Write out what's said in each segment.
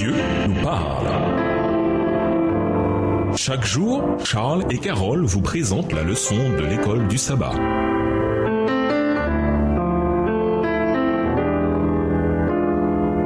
Dieu nous parle. Chaque jour, Charles et Carole vous présentent la leçon de l'école du sabbat.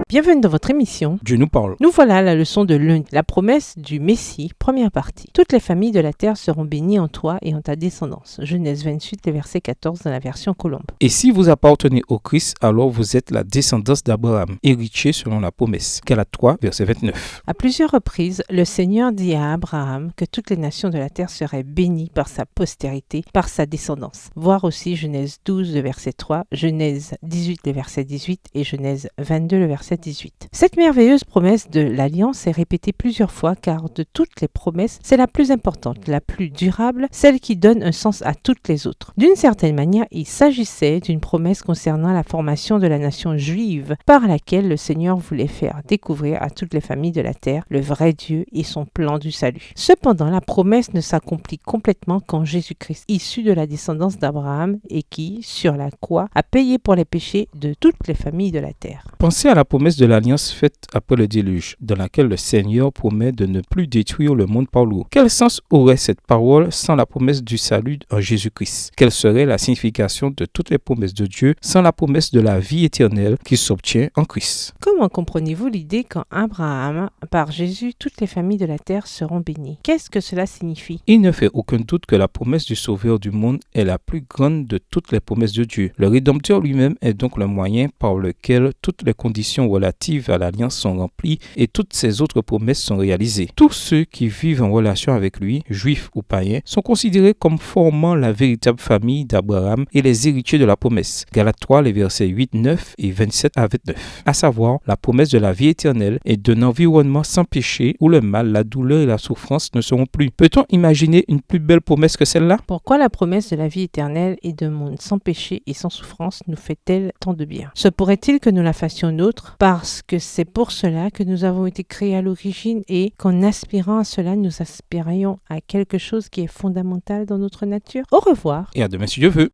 Bienvenue dans votre émission. Dieu nous parle. Nous voilà à la leçon de lundi, la promesse du Messie, première partie. Toutes les familles de la terre seront bénies en toi et en ta descendance. Genèse 28, le verset 14 dans la version Colombe. Et si vous appartenez au Christ, alors vous êtes la descendance d'Abraham, héritier selon la promesse. Galates 3, verset 29. À plusieurs reprises, le Seigneur dit à Abraham que toutes les nations de la terre seraient bénies par sa postérité, par sa descendance. Voir aussi Genèse 12, le verset 3, Genèse 18, le verset 18 et Genèse 22, le verset 18. Cette merveilleuse promesse de l'Alliance est répétée plusieurs fois car de toutes les promesses, c'est la plus importante, la plus durable, celle qui donne un sens à toutes les autres. D'une certaine manière, il s'agissait d'une promesse concernant la formation de la nation juive par laquelle le Seigneur voulait faire découvrir à toutes les familles de la terre le vrai Dieu et son plan du salut. Cependant, la promesse ne s'accomplit complètement qu'en Jésus-Christ, issu de la descendance d'Abraham et qui, sur la croix, a payé pour les péchés de toutes les familles de la terre. Pensez à la promesse de l'Alliance faite après le déluge, dans laquelle le Seigneur promet de ne plus détruire le monde par l'eau. Quel sens aurait cette parole sans la promesse du salut en Jésus-Christ? Quelle serait la signification de toutes les promesses de Dieu sans la promesse de la vie éternelle qui s'obtient en Christ? Comment comprenez-vous l'idée qu'en Abraham, par Jésus, toutes les familles de la terre seront bénies? Qu'est-ce que cela signifie? Il ne fait aucun doute que la promesse du Sauveur du monde est la plus grande de toutes les promesses de Dieu. Le Rédempteur lui-même est donc le moyen par lequel toutes les conditions relatives à l'Alliance sont remplies et toutes ces autres promesses sont réalisées. Tous ceux qui vivent en relation avec lui, juifs ou païens, sont considérés comme formant la véritable famille d'Abraham et les héritiers de la promesse. Galates 3, les versets 8, 9 et 27 à 29. À savoir, la promesse de la vie éternelle et d'un environnement sans péché où le mal, la douleur et la souffrance ne seront plus. Peut-on imaginer une plus belle promesse que celle-là? Pourquoi la promesse de la vie éternelle et d'un monde sans péché et sans souffrance nous fait-elle tant de bien? Se pourrait-il que nous la fassions nôtre parce que c'est pour cela que nous avons été créés à l'origine et qu'en aspirant à cela, nous aspirions à quelque chose qui est fondamental dans notre nature? Au revoir. Et à demain si Dieu veut.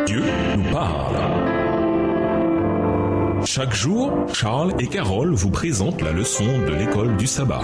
Dieu nous parle. Chaque jour, Charles et Carole vous présentent la leçon de l'école du sabbat.